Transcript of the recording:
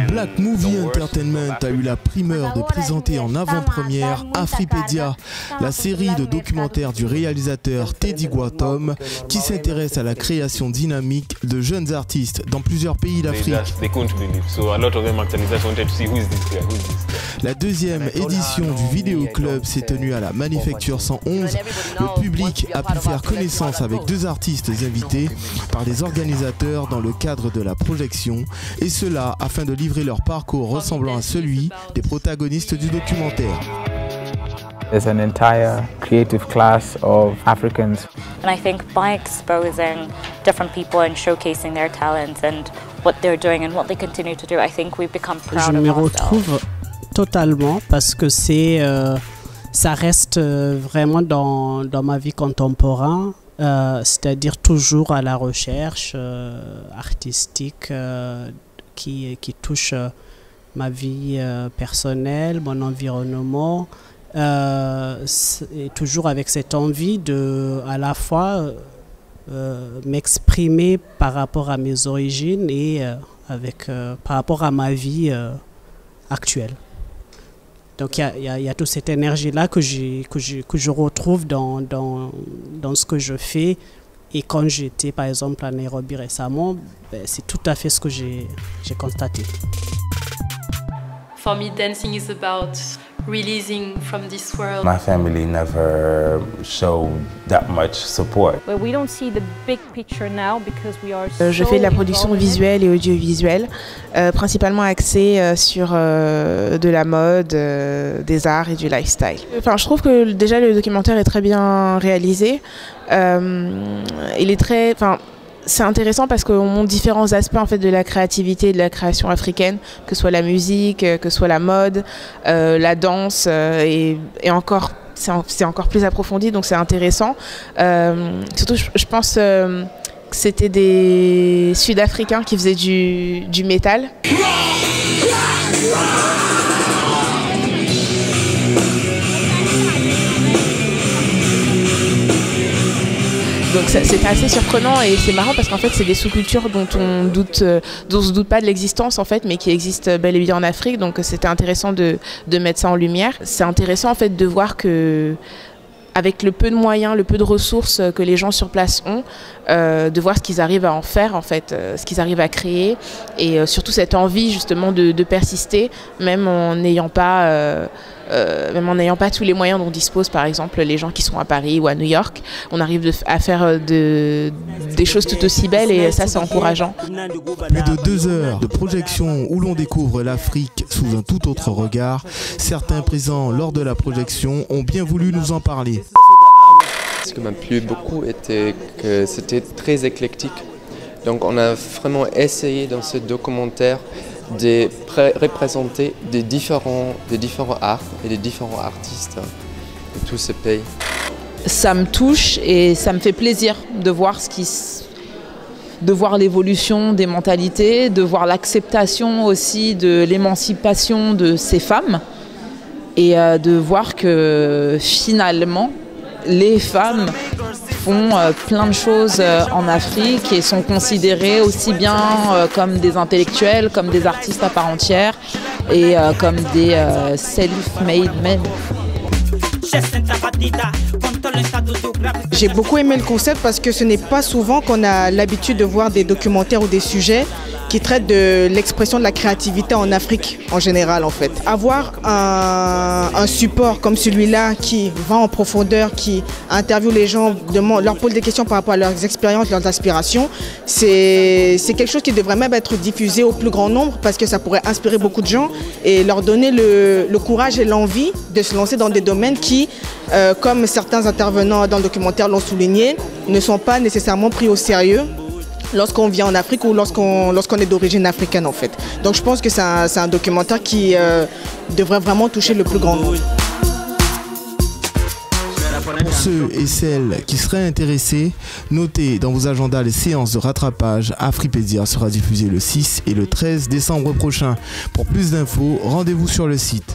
Black Movie Entertainment a eu la primeur de présenter en avant-première Afripedia, la série de documentaires du réalisateur Teddy Gwatom qui s'intéresse à la création dynamique de jeunes artistes dans plusieurs pays d'Afrique. La deuxième édition du Vidéo Club s'est tenue à la Manufacture 111. Le public a pu faire connaissance avec deux artistes invités par les organisateurs dans le cadre de la projection, et cela afin de livrer leur parcours ressemblant à celui des protagonistes du documentaire. There's an entire creative class of Africans. And I think by exposing different people and showcasing their talents and what they're doing and what they continue to do, I think we become proud of ourselves. Je me retrouve totalement parce que ça reste vraiment dans ma vie contemporaine, c'est-à-dire toujours à la recherche artistique qui touche ma vie personnelle, mon environnement, et toujours avec cette envie de à la fois m'exprimer par rapport à mes origines et par rapport à ma vie actuelle. Donc il y a toute cette énergie-là que je retrouve dans ce que je fais. Et quand j'étais par exemple à Nairobi récemment, c'est tout à fait ce que j'ai constaté. For me, dancing is about releasing from this world. My family never showed that much support. But we don't see the big picture now because we are Je fais de la production visuelle et audiovisuelle, principalement axée sur de la mode, des arts et du lifestyle. Enfin, je trouve que déjà le documentaire est très bien réalisé. Il est très, c'est intéressant parce qu'on montre différents aspects en fait de la créativité et de la création africaine, que ce soit la musique, que ce soit la mode, la danse et encore c'est encore plus approfondi, donc c'est intéressant. Surtout je pense que c'était des Sud-Africains qui faisaient du métal. Donc c'était assez surprenant et c'est marrant parce qu'en fait c'est des sous-cultures dont on se doute pas de l'existence en fait, mais qui existent bel et bien en Afrique. Donc c'était intéressant de mettre ça en lumière. C'est intéressant en fait de voir que avec le peu de moyens, le peu de ressources que les gens sur place ont, de voir ce qu'ils arrivent à en faire en fait, ce qu'ils arrivent à créer, et surtout cette envie justement de persister, même en n'ayant pas tous les moyens dont disposent par exemple les gens qui sont à Paris ou à New York. On arrive à faire des choses tout aussi belles et ça c'est encourageant. Plus de 2 heures de projection où l'on découvre l'Afrique sous un tout autre regard. Certains présents lors de la projection ont bien voulu nous en parler. Ce qui m'a plu beaucoup était que c'était très éclectique. Donc on a vraiment essayé dans ce documentaire de représenter des différents arts et des différents artistes de tous ces pays. Ça me touche et ça me fait plaisir de voir l'évolution des mentalités, de voir l'acceptation aussi de l'émancipation de ces femmes et de voir que finalement les femmes font plein de choses en Afrique et sont considérées aussi bien comme des intellectuels, comme des artistes à part entière et comme des self-made men. J'ai beaucoup aimé le concept parce que ce n'est pas souvent qu'on a l'habitude de voir des documentaires ou des sujets qui traitent de l'expression de la créativité en Afrique en général en fait. Avoir un support comme celui-là qui va en profondeur, qui interviewe les gens, leur pose des questions par rapport à leurs expériences, leurs aspirations, c'est quelque chose qui devrait même être diffusé au plus grand nombre parce que ça pourrait inspirer beaucoup de gens et leur donner le courage et l'envie de se lancer dans des domaines qui, comme certains intervenants dans le documentaire l'ont souligné, ne sont pas nécessairement pris au sérieux lorsqu'on vient en Afrique ou lorsqu'on est d'origine africaine en fait. Donc je pense que c'est un documentaire qui devrait vraiment toucher le plus grand nombre. Pour ceux et celles qui seraient intéressés, notez dans vos agendas les séances de rattrapage. Afripedia sera diffusée le 6 et le 13 décembre prochain. Pour plus d'infos, rendez-vous sur le site.